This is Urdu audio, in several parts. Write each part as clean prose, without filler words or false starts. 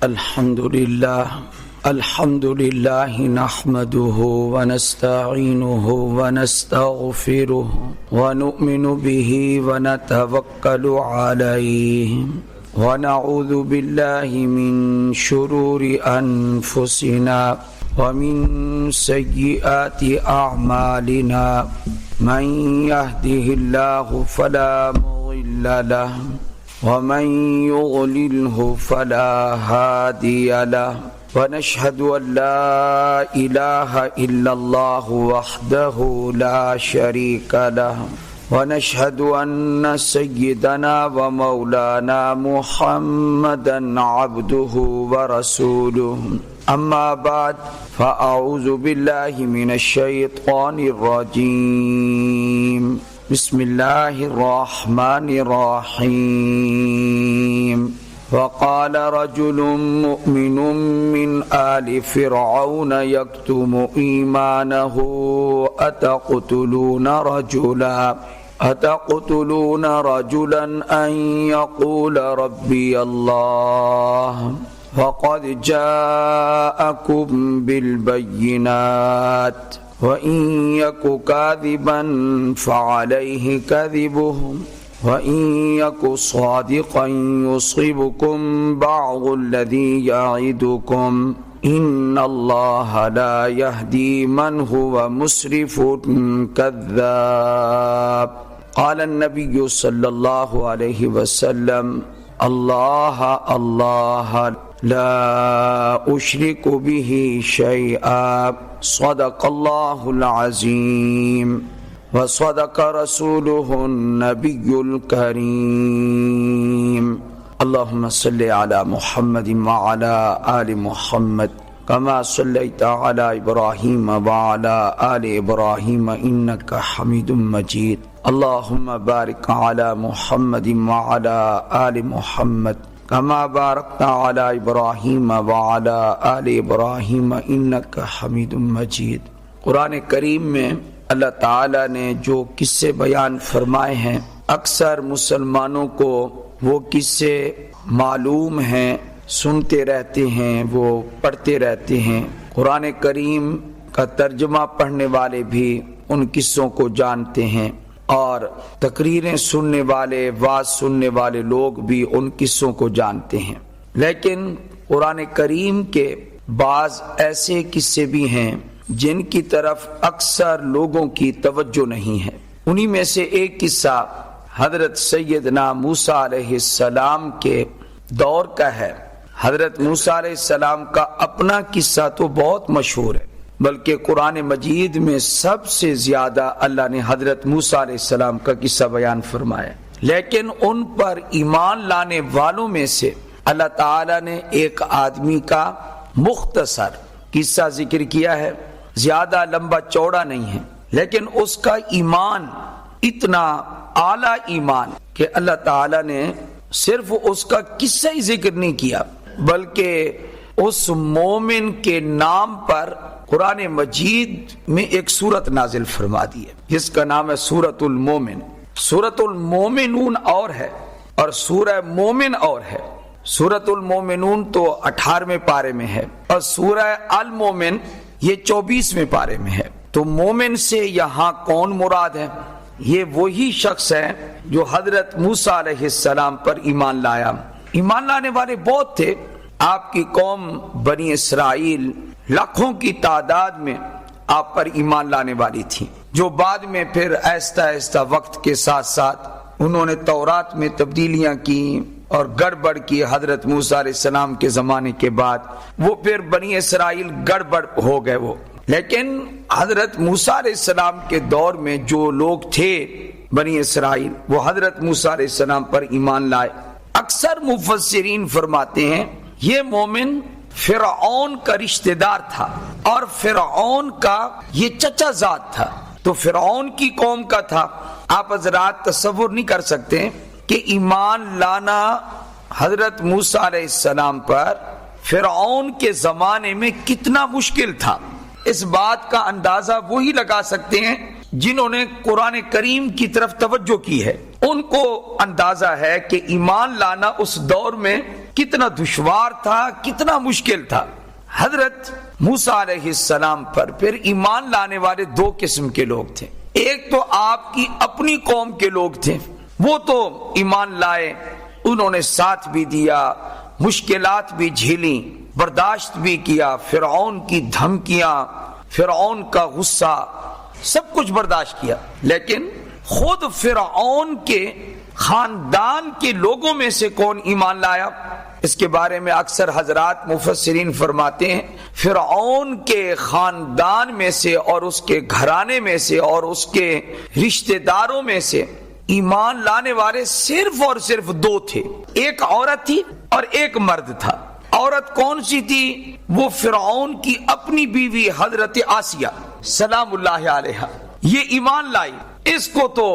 الحمد لله نحمده ونستعينه ونستغفره ونؤمن به ونتوكل عليه ونعوذ بالله من شرور أنفسنا ومن سيئات أعمالنا من يهده الله فلا مضل له ومن يضلله فلا هادي له ونشهد أن لا إله إلا الله وحده لا شريك له ونشهد أن سيدنا ومولانا محمدا عبده ورسوله أما بعد فأعوذ بالله من الشيطان الرجيم بسم الله الرحمن الرحيم وقال رجل مؤمن من آل فرعون يكتم إيمانه أتقتلون رجلا أن يقول ربي الله وقد جاءكم بالبينات وإن يك كاذبا فعليه كذبه وإن يك صادقا يصبكم بعض الذي يعدكم إن الله لا يهدي من هو مسرف كذاب قال النبي صلى الله عليه وسلم الله الله لا أشرك به شيئا صدق الله العظيم وصدق رسوله النبي الكريم اللهم صل على محمد وعلى آل محمد كما صليت على إبراهيم وعلى آل إبراهيم إنك حميد مجيد اللهم بارك على محمد وعلى آل محمد كما باركت على إبراهيم وعلى آل إبراهيم إنك حميد مجيد قرآن کریم میں اللہ تعالیٰ نے جو قصے بیان فرمائے ہیں اکثر مسلمانوں کو وہ قصے معلوم ہیں، سنتے رہتے ہیں، وہ پڑھتے رہتے ہیں۔ قرآن کریم کا ترجمہ پڑھنے والے بھی ان قصوں کو جانتے ہیں اور تقریریں سننے والے، واعظ سننے والے لوگ بھی ان قصوں کو جانتے ہیں، لیکن قرآن کریم کے بعض ایسے قصے بھی ہیں جن کی طرف اکثر لوگوں کی توجہ نہیں ہے۔ انہی میں سے ایک قصہ حضرت سیدنا موسیٰ علیہ السلام کے دور کا ہے۔ حضرت موسیٰ علیہ السلام کا اپنا قصہ تو بہت مشہور ہے، بلکہ قرآن مجید میں سب سے زیادہ اللہ نے حضرت موسیٰ علیہ السلام کا قصہ بیان فرمایا، لیکن ان پر ایمان لانے والوں میں سے اللہ تعالیٰ نے ایک آدمی کا مختصر قصہ ذکر کیا ہے، زیادہ لمبا چوڑا نہیں ہے، لیکن اس کا ایمان اتنا اعلیٰ ایمان کہ اللہ تعالیٰ نے صرف اس کا قصہ ہی ذکر نہیں کیا، بلکہ اس مومن کے نام پر قرآن مجید میں ایک سورت نازل فرما دی ہے جس کا نام ہے سورۃ المومن۔ سورۃ المومنون اور ہے اور سورہ مومن اور ہے۔ سورۃ المومنون تو 18ویں پارے میں ہے اور سورہ المومن یہ 24ویں پارے میں ہے۔ تو مومن سے یہاں کون مراد ہے؟ یہ وہی شخص ہے جو حضرت موسیٰ علیہ السلام پر ایمان لایا۔ ایمان لانے والے بہت تھے، آپ کی قوم بنی اسرائیل لاکھوں کی تعداد میں آپ پر ایمان لانے والی تھی، جو بعد میں پھر آہستہ آہستہ وقت کے ساتھ ساتھ انہوں نے تورات میں تبدیلیاں کی اور گڑبڑ کی۔ حضرت موسیٰ علیہ السلام کے زمانے کے بعد وہ پھر بنی اسرائیل گڑبڑ ہو گئے وہ، لیکن حضرت موسیٰ علیہ السلام کے دور میں جو لوگ تھے بنی اسرائیل وہ حضرت موسیٰ علیہ السلام پر ایمان لائے۔ اکثر مفسرین فرماتے ہیں یہ مومن فرعون کا رشتہ دار تھا اور فرعون کا یہ چچا زاد تھا، تو فرعون کی قوم کا تھا۔ آپ حضرات تصور نہیں کر سکتے کہ ایمان لانا حضرت موسیٰ علیہ السلام پر فرعون کے زمانے میں کتنا مشکل تھا۔ اس بات کا اندازہ وہی لگا سکتے ہیں جنہوں نے قرآن کریم کی طرف توجہ کی ہے، ان کو اندازہ ہے کہ ایمان لانا اس دور میں کتنا دشوار تھا، کتنا مشکل تھا۔ حضرت موسیٰ علیہ السلام پر پھر ایمان لانے والے دو قسم کے لوگ تھے۔ ایک تو آپ کی اپنی قوم کے لوگ تھے، وہ تو ایمان لائے، انہوں نے ساتھ بھی دیا، مشکلات بھی جھیلی، برداشت بھی کیا، فرعون کی دھمکیاں، فرعون کا غصہ، سب کچھ برداشت کیا۔ لیکن خود فرعون کے خاندان کے لوگوں میں سے کون ایمان لایا؟ اس کے بارے میں اکثر حضرات مفسرین فرماتے ہیں فرعون کے خاندان میں سے اور اس کے گھرانے میں سے اور اس کے رشتہ داروں میں سے ایمان لانے والے صرف اور صرف دو تھے، ایک عورت تھی اور ایک مرد تھا۔ عورت کون سی تھی؟ وہ فرعون کی اپنی بیوی حضرت آسیہ سلام اللہ علیہا، یہ ایمان لائی۔ اس کو تو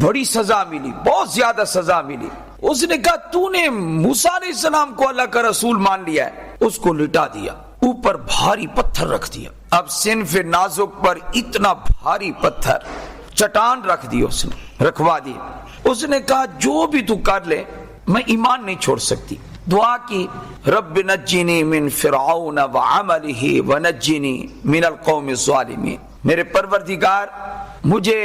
بڑی سزا ملی، بہت زیادہ سزا ملی۔ اس نے کہا تو نے موسیٰ علیہ السلام کو اللہ کا رسول مان لیا ہے، اس کو لٹا دیا، اوپر بھاری پتھر رکھ دیا۔ اب صنف نازک پر اتنا بھاری پتھر، چٹان رکھ دی، اس نے رکھوا دی۔ اس نے کہا جو بھی تو کر لے میں ایمان نہیں چھوڑ سکتی۔ دعا کی رب نجنی من فرعون وعملہ ونجنی من القوم الظالمین، میرے پروردگار مجھے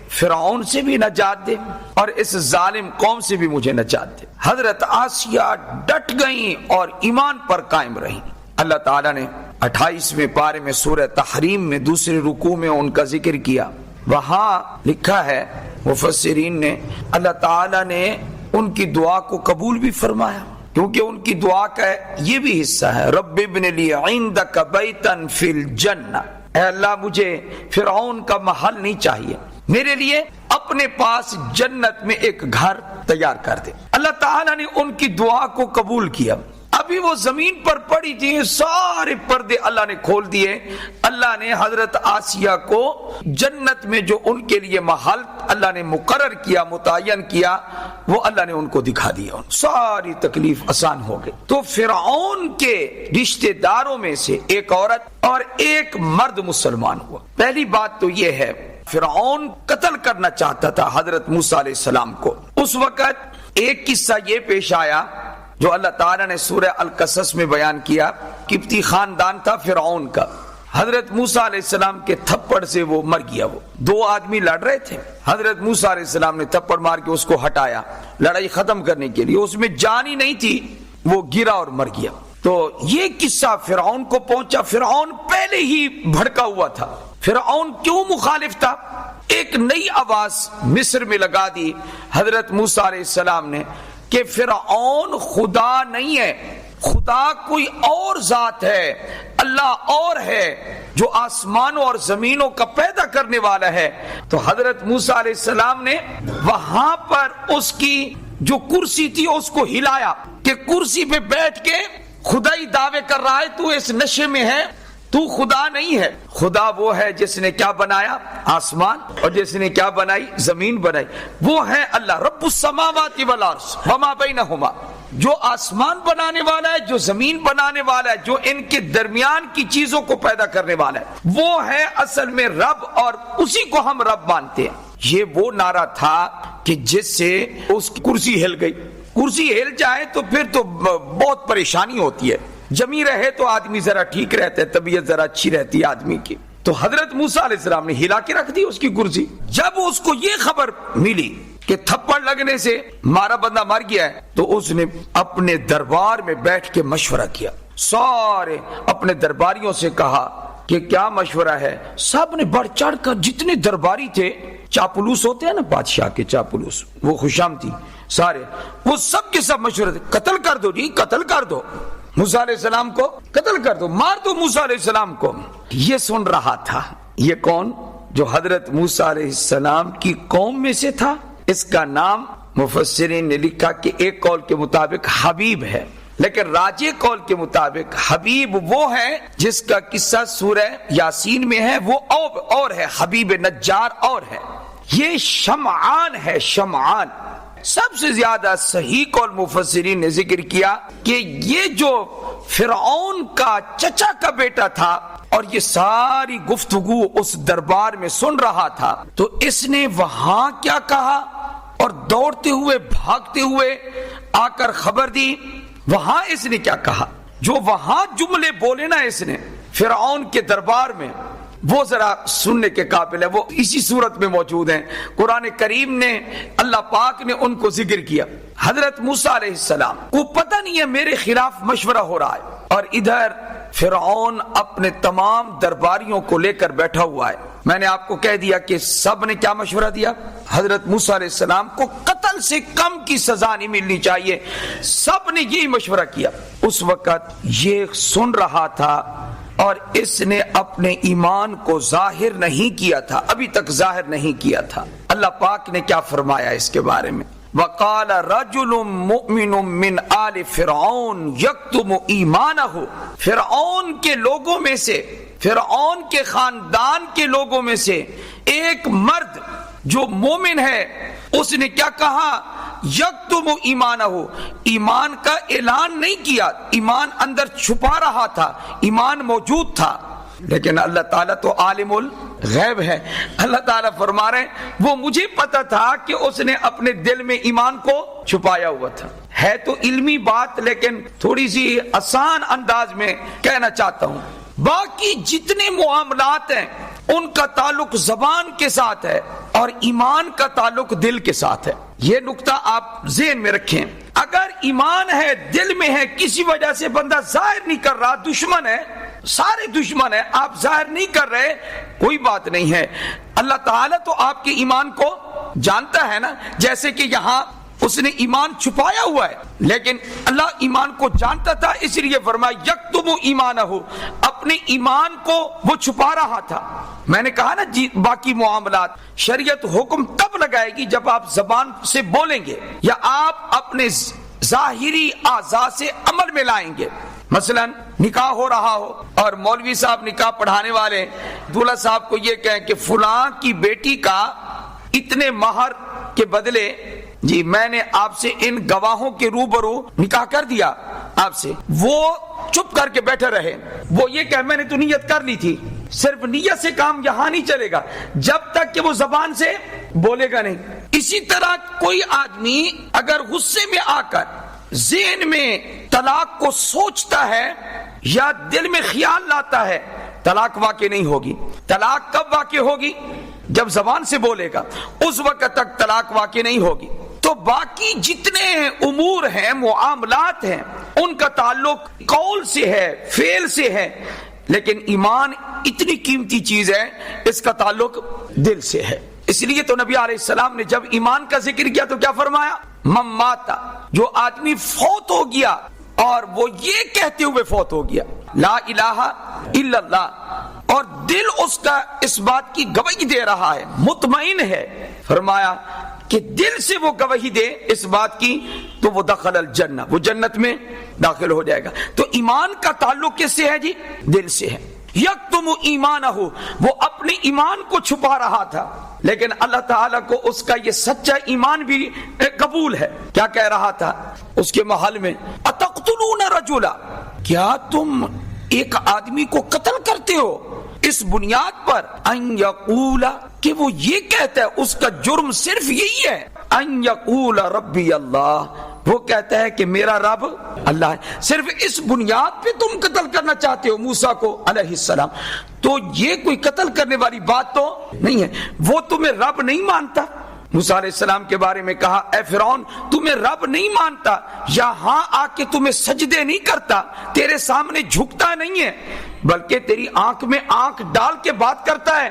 فرعون سے بھی نجات دے اور اس ظالم قوم سے بھی مجھے نجات دے۔ حضرت آسیہ ڈٹ گئیں اور ایمان پر قائم رہیں۔ اللہ تعالیٰ نے 28ویں پارے میں سورہ تحریم میں دوسرے رکوع میں ان کا ذکر کیا، وہاں لکھا ہے مفسرین نے اللہ تعالیٰ نے ان کی دعا کو قبول بھی فرمایا، کیونکہ ان کی دعا کا یہ بھی حصہ ہے رب ابن لی عندک بیتا فی الجنہ، اے اللہ مجھے فرعون کا محل نہیں چاہیے، میرے لیے اپنے پاس جنت میں ایک گھر تیار کر دے۔ اللہ تعالیٰ نے ان کی دعا کو قبول کیا۔ ابھی وہ زمین پر پڑی تھی، سارے پردے اللہ نے کھول دیے۔ اللہ نے حضرت آسیہ کو جنت میں جو ان کے لیے محل اللہ نے مقرر کیا، متعین کیا، وہ اللہ نے ان کو دکھا دیا، ساری تکلیف آسان ہو گئی۔ تو فرعون کے رشتہ داروں میں سے ایک عورت اور ایک مرد مسلمان ہوا۔ پہلی بات تو یہ ہے فرعون قتل کرنا چاہتا تھا حضرت موسیٰ علیہ السلام کو۔ اس وقت ایک قصہ یہ پیش آیا جو اللہ تعالیٰ نے سورہ القصص میں بیان کیا۔ قبطی خاندان تھا فرعون کا، حضرت موسیٰ علیہ السلام کے تھپڑ سے وہ مر گیا۔ وہ دو آدمی لڑ رہے تھے، حضرت موسیٰ علیہ السلام نے تھپڑ مار کے اس کو ہٹایا لڑائی ختم کرنے کے لیے، اس میں جان ہی نہیں تھی، وہ گرا اور مر گیا۔ تو یہ قصہ فرعون کو پہنچا۔ فرعون پہلے ہی بھڑکا ہوا تھا۔ فرعون کیوں مخالف تھا؟ ایک نئی آواز مصر میں لگا دی حضرت موسیٰ علیہ السلام نے کہ فرعون خدا نہیں ہے، خدا کوئی اور ذات ہے، اللہ اور ہے جو آسمانوں اور زمینوں کا پیدا کرنے والا ہے۔ تو حضرت موسیٰ علیہ السلام نے وہاں پر اس کی جو کرسی تھی اس کو ہلایا کہ کرسی پہ بیٹھ کے خدائی دعوے کر رہا ہے، تو اس نشے میں ہے، تو خدا نہیں ہے۔ خدا وہ ہے جس نے کیا بنایا؟ آسمان، اور جس نے کیا بنائی؟ زمین بنائی۔ وہ ہے اللہ رب السماوات والارض وما بینہما، جو آسمان بنانے والا ہے، جو زمین بنانے والا ہے، جو ان کے درمیان کی چیزوں کو پیدا کرنے والا ہے، وہ ہے اصل میں رب، اور اسی کو ہم رب مانتے ہیں۔ یہ وہ نعرہ تھا کہ جس سے اس کی کرسی ہل گئی۔ کرسی ہل جائے تو پھر تو بہت پریشانی ہوتی ہے، جمی رہے تو آدمی ذرا ٹھیک رہتا ہے، طبیعت ذرا اچھی رہتی ہے آدمی کی۔ تو حضرت موسیٰ علیہ السلام نے ہلا کے رکھ دی اس کی کرسی۔ جب اس کو یہ خبر ملی کہ تھپڑ لگنے سے مارا بندہ مر گیا ہے، تو اس نے اپنے دربار میں بیٹھ کے مشورہ کیا، سارے اپنے درباریوں سے کہا کہ کیا مشورہ ہے۔ سب نے بڑھ چڑھ کر، جتنے درباری تھے، چاپلوس ہوتے ہیں نا بادشاہ کے چاپلوس، وہ خوشامتی سارے، وہ سب کے سب مشورہ تھے، قتل کر دو جی، قتل کر دو موسیٰ علیہ السلام کو، قتل کر دو، مار دو موسیٰ علیہ السلام کو۔ یہ سن رہا تھا، یہ کون؟ جو حضرت موسیٰ علیہ السلام کی قوم میں سے تھا۔ اس کا نام مفسرین نے لکھا کہ ایک قول کے مطابق حبیب ہے، لیکن راجح قول کے مطابق حبیب وہ ہے جس کا قصہ سورہ یاسین میں ہے، وہ اور ہے، حبیب نجار اور ہے۔ یہ شمعان ہے، شمعان۔ سب سے زیادہ صحیح قول مفسرین نے ذکر کیا کہ یہ جو فرعون کا چچا کا بیٹا تھا اور یہ ساری گفتگو اس دربار میں سن رہا تھا، تو اس نے وہاں کیا کہا اور دوڑتے ہوئے بھاگتے ہوئے آ کر خبر دی وہاں اس نے کیا کہا، جو وہاں جملے بولے نا اس نے فرعون کے دربار میں، وہ ذرا سننے کے قابل ہے، وہ اسی صورت میں موجود ہیں۔ قرآن کریم نے اللہ پاک نے ان کو ذکر کیا۔ حضرت موسیٰ علیہ السلام کو پتہ نہیں ہے میرے خلاف مشورہ ہو رہا ہے، اور ادھر فرعون اپنے تمام درباریوں کو لے کر بیٹھا ہوا ہے۔ میں نے آپ کو کہہ دیا کہ سب نے کیا مشورہ دیا، حضرت موسیٰ علیہ السلام کو قتل سے کم کی سزا نہیں ملنی چاہیے، سب نے یہی مشورہ کیا۔ اس وقت یہ سن رہا تھا اور اس نے اپنے ایمان کو ظاہر نہیں کیا تھا، ابھی تک ظاہر نہیں کیا تھا۔ اللہ پاک نے کیا فرمایا اس کے بارے میں، وَقَالَ رَجُلٌ مُؤْمِنٌ مِّنْ آلِ فِرْعَوْنَ يَكْتُمُ إِيمَانَهُ، فرعون کے لوگوں میں سے، فرعون کے خاندان کے لوگوں میں سے ایک مرد جو مومن ہے، اس نے کیا کہا، یکتم ایمانہ، ایمان کا اعلان نہیں کیا، ایمان اندر چھپا رہا تھا، ایمان موجود تھا، لیکن اللہ تعالیٰ تو عالم الغیب ہے۔ اللہ تعالیٰ فرما رہے ہیں وہ مجھے پتا تھا کہ اس نے اپنے دل میں ایمان کو چھپایا ہوا تھا۔ ہے تو علمی بات لیکن تھوڑی سی آسان انداز میں کہنا چاہتا ہوں، باقی جتنے معاملات ہیں ان کا تعلق زبان کے ساتھ ہے اور ایمان کا تعلق دل کے ساتھ ہے۔ یہ نقطہ آپ ذہن میں رکھیں، اگر ایمان ہے دل میں ہے، کسی وجہ سے بندہ ظاہر نہیں کر رہا، دشمن ہے، سارے دشمن ہیں، آپ ظاہر نہیں کر رہے، کوئی بات نہیں ہے، اللہ تعالیٰ تو آپ کے ایمان کو جانتا ہے نا، جیسے کہ یہاں اس نے ایمان چھپایا ہوا ہے لیکن اللہ ایمان کو جانتا تھا، اس لیے فرمایا یکتم ایمانہ، اپنے ایمان کو وہ چھپا رہا تھا۔ میں نے کہا نا جی باقی معاملات شریعت حکم تب لگائے گی جب آپ زبان سے بولیں گے یا آپ اپنے ظاہری اعضاء سے عمل میں لائیں گے۔ مثلا نکاح ہو رہا ہو اور مولوی صاحب نکاح پڑھانے والے دولہا صاحب کو یہ کہیں کہ فلاں کی بیٹی کا اتنے مہر کے بدلے جی میں نے آپ سے ان گواہوں کے روبرو نکاح کر دیا آپ سے، وہ چپ کر کے بیٹھے رہے، وہ یہ کہ میں نے تو نیت کر لی تھی۔ صرف نیت سے کام یہاں نہیں چلے گا جب تک کہ وہ زبان سے بولے گا نہیں۔ اسی طرح کوئی آدمی اگر غصے میں آ کر ذہن میں طلاق کو سوچتا ہے یا دل میں خیال لاتا ہے، طلاق واقع نہیں ہوگی۔ طلاق کب واقع ہوگی؟ جب زبان سے بولے گا، اس وقت تک طلاق واقع نہیں ہوگی۔ تو باقی جتنے امور ہیں، معاملات ہیں، ان کا تعلق قول سے ہے، فعل سے ہے، لیکن ایمان اتنی قیمتی چیز ہے، اس کا تعلق دل سے ہے۔ اس لیے تو نبی علیہ السلام نے جب ایمان کا ذکر کیا تو کیا فرمایا، من ماتا، جو آدمی فوت ہو گیا اور وہ یہ کہتے ہوئے فوت ہو گیا لا الہ الا اللہ، اور دل اس کا اس بات کی گواہی دے رہا ہے، مطمئن ہے، فرمایا کہ دل سے وہ گواہی دے اس بات کی، تو وہ دخل الجنہ، وہ جنت میں داخل ہو جائے گا۔ تو ایمان کا تعلق کس سے ہے جی؟ دل سے ہے۔ یکتم ایمانہ، وہ اپنے ایمان کو چھپا رہا تھا، لیکن اللہ تعالیٰ کو اس کا یہ سچا ایمان بھی قبول ہے۔ کیا کہہ رہا تھا اس کے محل میں، اتقتلون رجلا، کیا تم ایک آدمی کو قتل کرتے ہو اس بنیاد پر ان یقول، کہ وہ یہ کہتا ہے، اس کا جرم صرف یہی ہے، ان یقول ربی اللہ، وہ کہتا ہے کہ میرا رب اللہ ہے، صرف اس بنیاد پہ تم قتل کرنا چاہتے ہو موسیٰ کو علیہ السلام؟ تو یہ کوئی قتل کرنے والی بات تو نہیں ہے۔ وہ تمہیں رب نہیں مانتا، موسیٰ علیہ السلام کے بارے میں کہا اے فرعون تمہیں رب نہیں مانتا، یہاں آ کے تمہیں سجدے نہیں کرتا، تیرے سامنے جھکتا نہیں ہے، بلکہ تیری آنکھ میں آنکھ ڈال کے بات کرتا ہے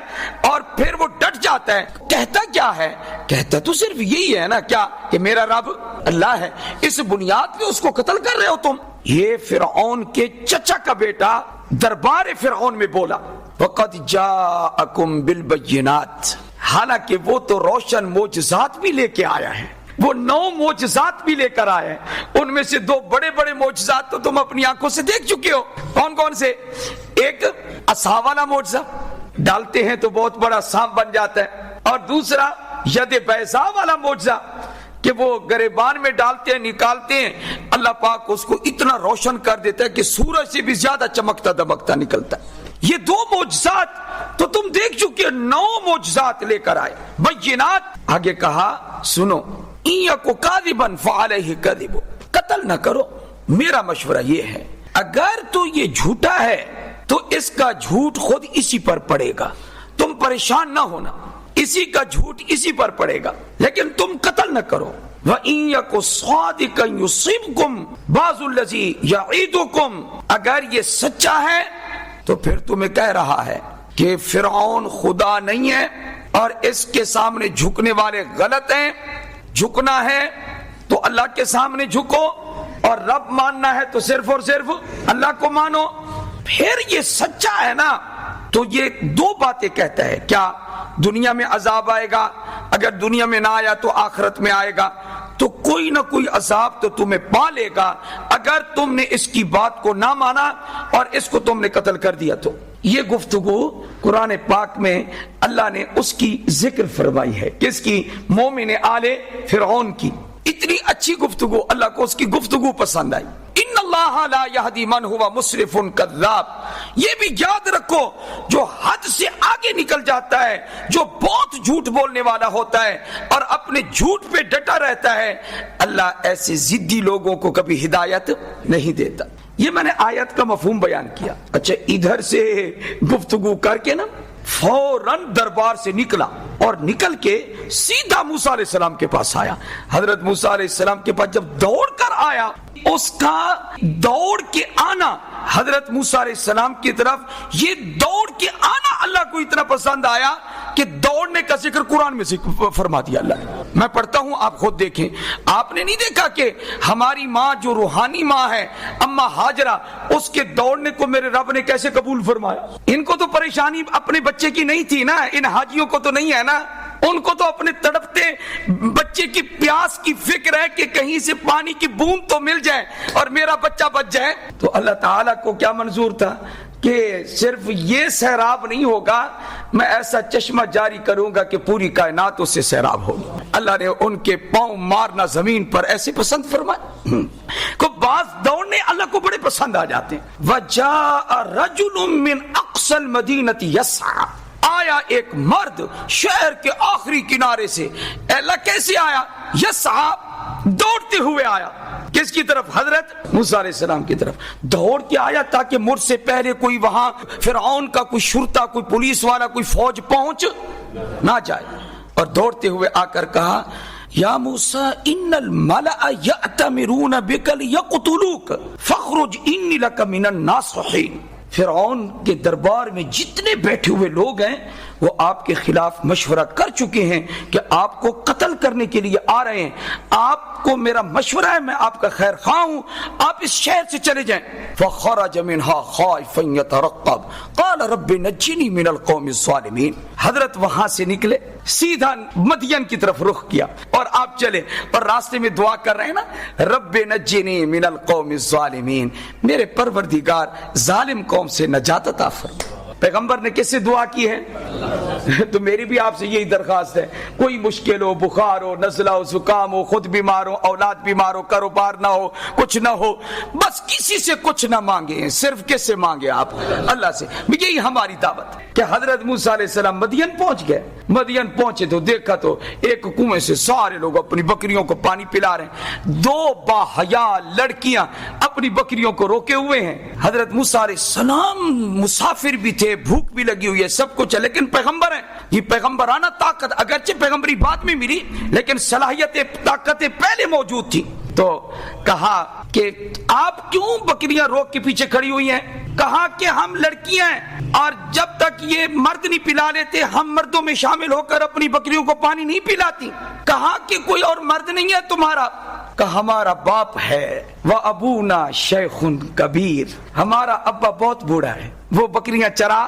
اور پھر وہ ڈٹ جاتا ہے۔ کہتا کیا ہے؟ کہتا تو صرف یہی ہے نا، کیا کہ میرا رب اللہ ہے، اس بنیاد پہ اس کو قتل کر رہے ہو تم؟ یہ فرعون کے چچا کا بیٹا دربار فرعون میں بولا، وَقَدْ جَاءَكُمْ بِالْبَيِّنَاتِ، حالانکہ وہ تو روشن معجزات بھی لے کے آیا ہے، وہ 9 معجزات بھی لے کر آیا ہے، ان میں سے 2 بڑے بڑے معجزات تو تم اپنی آنکھوں سے دیکھ چکے ہو۔ کون کون سے؟ ایک عصا والا معجزہ، ڈالتے ہیں تو بہت بڑا سانپ بن جاتا ہے، اور دوسرا ید بیضاء والا معجزہ کہ وہ گریبان میں ڈالتے ہیں، نکالتے ہیں، اللہ پاک اس کو اتنا روشن کر دیتا ہے کہ سورج سے بھی زیادہ چمکتا دمکتا نکلتا ہے۔ یہ 2 معجزات تو تم دیکھ چکے، 9 معجزات لے کر آئے، بینات۔ آگے کہا سنو، ان یکو کاذبا فعلیہ کذب، قتل نہ کرو، میرا مشورہ یہ ہے اگر تو یہ جھوٹا ہے تو اس کا جھوٹ خود اسی پر پڑے گا، تم پریشان نہ ہونا، اسی کا جھوٹ اسی پر پڑے گا، لیکن تم قتل نہ کرو۔ وَإِن يَكُ صَادِقًا يُصِبْكُمْ بَعْضُ الَّذِي يَعِدُكُمْ، اگر یہ سچا ہے تو پھر تمہیں کہہ رہا ہے کہ فرعون خدا نہیں ہے اور اس کے سامنے جھکنے والے غلط ہیں، جھکنا ہے تو اللہ کے سامنے جھکو اور رب ماننا ہے تو صرف اور صرف اللہ کو مانو۔ پھر یہ سچا ہے نا تو یہ دو باتیں کہتا ہے، کیا دنیا میں عذاب آئے گا، اگر دنیا میں نہ آیا تو آخرت میں آئے گا، تو کوئی نہ کوئی عذاب تو تمہیں پا لے گا اگر تم نے اس کی بات کو نہ مانا اور اس کو تم نے قتل کر دیا تو۔ یہ گفتگو قرآن پاک میں اللہ نے اس کی ذکر فرمائی ہے، کس کی؟ مومن آل فرعون کی۔ اتنی اچھی گفتگو، اللہ کو اس کی گفتگو پسند آئی۔ ان اللہ لا یہدی من ہوا مسرف کذاب، یہ بھی یاد رکھو جو حد سے آگے نکل جاتا ہے، جو بہت جھوٹ بولنے والا ہوتا ہے اور اپنے جھوٹ پہ ڈٹا رہتا ہے، اللہ ایسے ضدی لوگوں کو کبھی ہدایت نہیں دیتا۔ یہ میں نے آیت کا مفہوم بیان کیا۔ اچھا، ادھر سے گفتگو کر کے نا فوراً دربار سے نکلا اور نکل کے سیدھا موسیٰ علیہ السلام کے پاس آیا۔ حضرت موسیٰ علیہ السلام کے پاس جب دوڑ کر آیا، اس کا دوڑ کے آنا حضرت موسیٰ علیہ السلام کی طرف، یہ دوڑ کے آنا اللہ کو اتنا پسند آیا کہ دوڑنے کا ذکر قرآن میں فرما دیا اللہ نے۔ میں پڑھتا ہوں، آپ خود دیکھیں۔ آپ نے نہیں دیکھا کہ ہماری ماں جو روحانی ماں ہے اماں ہاجرہ، اس کے دوڑنے کو میرے رب نے کیسے قبول فرمایا؟ ان کو تو پریشانی اپنے بچے کی نہیں تھی نا، ان حاجیوں کو تو نہیں ہے نا، ان کو تو اپنے تڑپتے بچے کی پیاس کی فکر ہے کہ کہیں سے پانی کی بوند تو مل جائے اور میرا بچہ بچ جائے۔ تو اللہ تعالیٰ کو کیا منظور تھا کہ صرف یہ سیراب نہیں ہوگا، میں ایسا چشمہ جاری کروں گا کہ پوری کائنات اس سے سیراب ہوگی۔ اللہ نے ان کے پاؤں مارنا زمین پر ایسے پسند فرمایا۔ کو بعض دوڑنے اللہ کو بڑے پسند آ جاتے ہیں۔ وَجَاءَ رَجُلٌ مِّنْ أَقْصَى الْمَدِينَةِ يَسْعَى، آیا ایک مرد شہر کے آخری کنارے سے۔ اللہ کیسے آیا؟ یسعا، دوڑتے ہوئے آیا۔ کس کی طرف؟ حضرت موسیٰ علیہ السلام کی طرف دوڑ کے آیا تاکہ مجھ سے پہلے کوئی وہاں فرعون کا کوئی شرطہ، کوئی پولیس والا، کوئی فوج پہنچ نہ جائے۔ اور دوڑتے ہوئے آ کر کہا یا موسیٰ ان الملأ یأتمرون بک لیقتلوک فاخرج انی لک من الناصحین۔ فرعون کے دربار میں جتنے بیٹھے ہوئے لوگ ہیں وہ آپ کے خلاف مشورہ کر چکے ہیں کہ آپ کو قتل کرنے کے لیے آ رہے ہیں۔ آپ کو میرا مشورہ ہے، میں آپ کا خیر خواہ ہوں، آپ اس شہر سے چلے جائیں۔ فخرج منها خائفا يترقب قال رب نجني من القوم الظالمين۔ حضرت وہاں سے نکلے، سیدھا مدین کی طرف رخ کیا اور آپ چلے اور راستے میں دعا کر رہے ہیں نا، رب نجني من القوم الظالمين، میرے پروردگار ظالم قوم سے نجات عطا فرما۔ پیغمبر نے کس سے دعا کی ہے؟ تو میری بھی آپ سے یہی درخواست ہے، کوئی مشکل ہو، بخار ہو، نزلہ ہو، زکام ہو، خود بیمار ہو، اولاد بیمار ہو، کاروبار نہ ہو، کچھ نہ ہو، بس کسی سے کچھ نہ مانگے، صرف کس سے مانگے؟ آپ اللہ سے۔ یہی ہماری دعوت ہے کہ حضرت موسیٰ علیہ السلام مدین پہنچ گئے۔ مدین پہنچے تو دیکھا تو ایک کنویں سے سارے لوگ اپنی بکریوں کو پانی پلا رہے ہیں، دو باحیا لڑکیاں اپنی بکریوں کو روکے ہوئے ہیں۔ حضرت موسیٰ علیہ السلام مسافر بھی تھے، بھوک بھی لگی ہوئی ہے، سب کچھ ہے، لیکن پیغمبر ہیں۔ یہ پیغمبرانہ طاقت اگرچہ پیغمبری بعد میں ملی لیکن صلاحیتیں، طاقتیں پہلے موجود تھی۔ تو کہا کہ آپ کیوں بکریاں روک کے پیچھے کھڑی ہوئی ہیں؟ کہا کہ ہم لڑکیاں ہیں اور جب تک یہ مرد نہیں پلا لیتے ہم مردوں میں شامل ہو کر اپنی بکریوں کو پانی نہیں پلاتی۔ کہا کہ کوئی اور مرد نہیں ہے تمہارا؟ کہا ہمارا باپ ہے، وَأَبُونَا شَيْخٌ کبیر، ہمارا ابا بہت بوڑھا ہے، وہ بکریاں چرا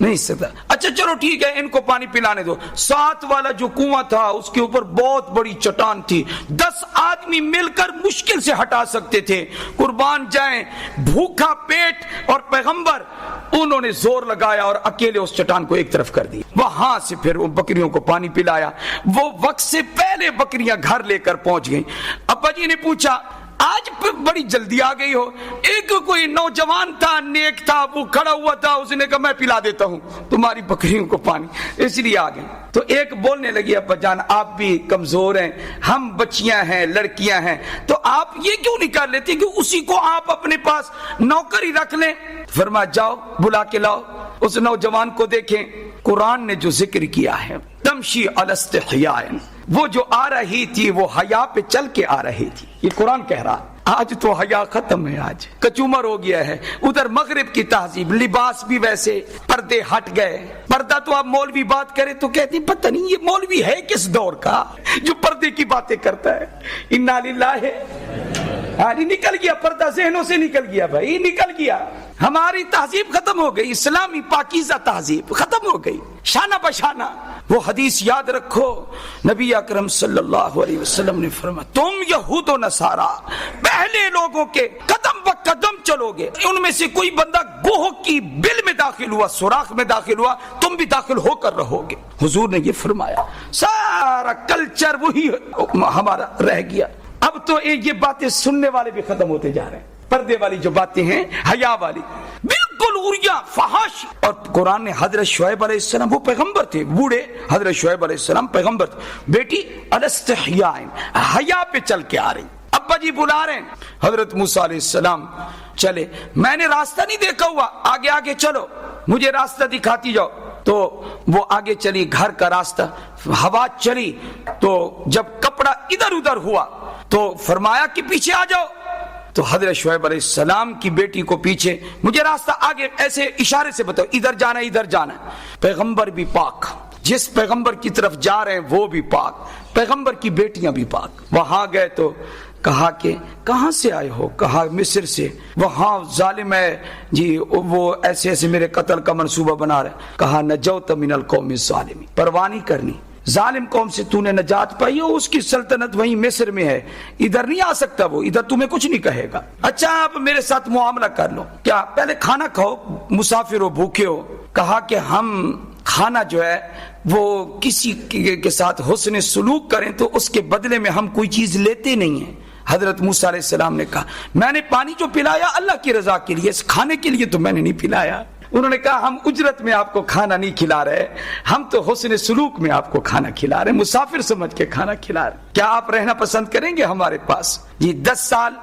نہیں سکتا۔ اچھا چلو ٹھیک ہے، ان کو پانی پلانے دو۔ ساتھ والا جو کنواں تھا اس کے اوپر بہت بڑی چٹان تھی، 10 آدمی مل کر مشکل سے ہٹا سکتے تھے۔ قربان جائیں، بھوکا پیٹ اور پیغمبر، انہوں نے زور لگایا اور اکیلے اس چٹان کو ایک طرف کر دیا۔ وہاں سے پھر ان بکریوں کو پانی پلایا۔ وہ وقت سے پہلے بکریاں گھر لے کر پہنچ گئیں۔ ابا جی نے پوچھا آج بڑی جلدی آ گئی ہو. ایک کوئی نوجوان تھا, نیک تھا, وہ کھڑا ہوا تھا, اس نے کہا میں پلا دیتا ہوں تمہاری بکریوں کو پانی, اس لیے آ گئے. تو ایک بولنے لگی ابا جان آپ بھی کمزور ہیں, ہم بچیاں ہیں, لڑکیاں ہیں, تو آپ یہ کیوں نہیں کر لیتے کہ اسی کو آپ اپنے پاس نوکر ہی رکھ لیں. فرمایا جاؤ بلا کے لاؤ. اس نوجوان کو دیکھیں, قرآن نے جو ذکر کیا ہے تمشی علی استحیاء, وہ جو آ رہی تھی وہ حیا پہ چل کے آ رہی تھی, یہ قرآن کہہ رہا. آج تو حیا ختم ہے, آج کچومر ہو گیا ہے. ادھر مغرب کی تہذیب, لباس بھی ویسے, پردے ہٹ گئے. پردہ تو آپ مولوی بات کرے تو کہتے ہیں پتہ نہیں یہ مولوی ہے کس دور کا جو پردے کی باتیں کرتا ہے. انا للہ, نکل گیا پردہ, ذہنوں سے نکل گیا بھائی, نکل گیا. ہماری تہذیب ختم ہو گئی, اسلامی پاکیزہ تہذیب ختم ہو گئی, شانہ بشانہ. وہ حدیث یاد رکھو, نبی اکرم صلی اللہ علیہ وسلم نے فرمایا تم یہود و نصارا پہلے لوگوں کے قدم ب قدم چلو گے, ان میں سے کوئی بندہ گوہ کی بل میں داخل ہوا, سوراخ میں داخل ہوا, تم بھی داخل ہو کر رہو گے. حضور نے یہ فرمایا. سارا کلچر وہی ہمارا رہ گیا. اب تو یہ باتیں سننے والے بھی ختم ہوتے جا رہے ہیں. پردے والی جو باتیں ہیں, حیا والی, بالکل اوریا فحاشی. اور قرآن نے حضرت شعیب علیہ السلام, وہ پیغمبر تھے بوڑھے, حضرت شعیب علیہ السلام پیغمبر تھے, بیٹی الاستحیاء, حیا پہ چل کے آ رہی. ابا جی بلا رہے ہیں. حضرت موسیٰ علیہ السلام چلے, میں نے راستہ نہیں دیکھا ہوا, آگے آگے چلو, مجھے راستہ دکھاتی جاؤ. تو وہ آگے چلی, گھر کا راستہ, ہوا چلی, تو جب کپڑا ادھر ادھر ہوا تو فرمایا کہ پیچھے آ جاؤ. تو حضرت شعیب علیہ السلام کی بیٹی کو پیچھے, مجھے راستہ آگے, ایسے اشارے سے بتاؤ ادھر جانا ہے, ادھر جانا ہے. پیغمبر بھی پاک, جس پیغمبر کی طرف جا رہے ہیں وہ بھی پاک, پیغمبر کی بیٹیاں بھی پاک. وہاں گئے تو کہا کہ کہاں سے آئے ہو؟ کہا مصر سے. وہاں ظالم ہے جی, وہ ایسے ایسے میرے قتل کا منصوبہ بنا رہے. کہا نجوت من القوم الظالمین, پرواہ نہیں کرنی, ظالم قوم سے تو نے نجات پائی ہو, اس کی سلطنت وہیں مصر میں ہے, ادھر نہیں آ سکتا وہ, ادھر تمہیں کچھ نہیں کہے گا. اچھا آپ میرے ساتھ معاملہ کر لو, کیا پہلے کھانا کھاؤ, مسافر ہو, بھوکے ہو. کہا کہ ہم کھانا جو ہے وہ کسی کے ساتھ حسن سلوک کریں تو اس کے بدلے میں ہم کوئی چیز لیتے نہیں ہیں. حضرت موسیٰ علیہ السلام نے کہا میں نے پانی جو پلایا اللہ کی رضا کے لیے, اس کھانے کے لیے تو میں نے نہیں پلایا. انہوں نے کہا ہم اجرت میں آپ کو کھانا نہیں کھلا رہے, ہم تو حسن سلوک میں آپ کو کھانا کھلا رہے, مسافر سمجھ کے کھانا کھلا رہے. کیا آپ رہنا پسند کریں گے ہمارے پاس؟ جی 10 سال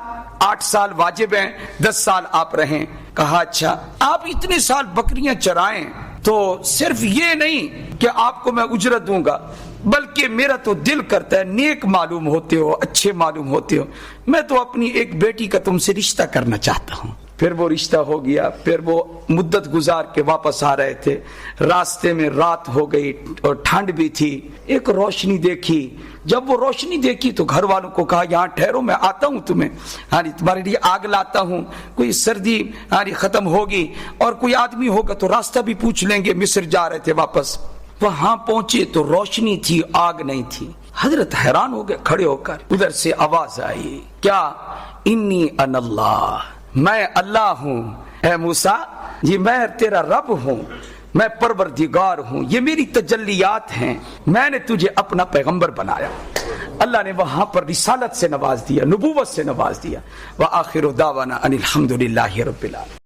8 سال واجب ہیں, 10 سال آپ رہیں. کہا اچھا آپ اتنے سال بکریاں چرائیں تو صرف یہ نہیں کہ آپ کو میں اجرت دوں گا, بلکہ میرا تو دل کرتا ہے, نیک معلوم ہوتے ہو, اچھے معلوم ہوتے ہو, میں تو اپنی ایک بیٹی کا تم سے رشتہ کرنا چاہتا ہوں. پھر وہ رشتہ ہو گیا. پھر وہ مدت گزار کے واپس آ رہے تھے, راستے میں رات ہو گئی اور ٹھنڈ بھی تھی. ایک روشنی دیکھی, جب وہ روشنی دیکھی تو گھر والوں کو کہا یہاں ٹھہرو, میں آتا ہوں تمہیں, تمہارے لیے آگ لاتا ہوں, کوئی سردی ختم ہوگی اور کوئی آدمی ہوگا تو راستہ بھی پوچھ لیں گے. مصر جا رہے تھے واپس, وہاں پہنچے تو روشنی تھی, آگ نہیں تھی. حضرت حیران ہو گئے, کھڑے ہو کر ادھر سے آواز آئی, کیا؟ انی انا اللہ, میں اللہ ہوں. اے موسیٰ جی میں تیرا رب ہوں, میں پروردگار ہوں, یہ میری تجلیات ہیں, میں نے تجھے اپنا پیغمبر بنایا. اللہ نے وہاں پر رسالت سے نواز دیا, نبوت سے نواز دیا. وآخر دعوانا ان الحمد للہ رب العالمین.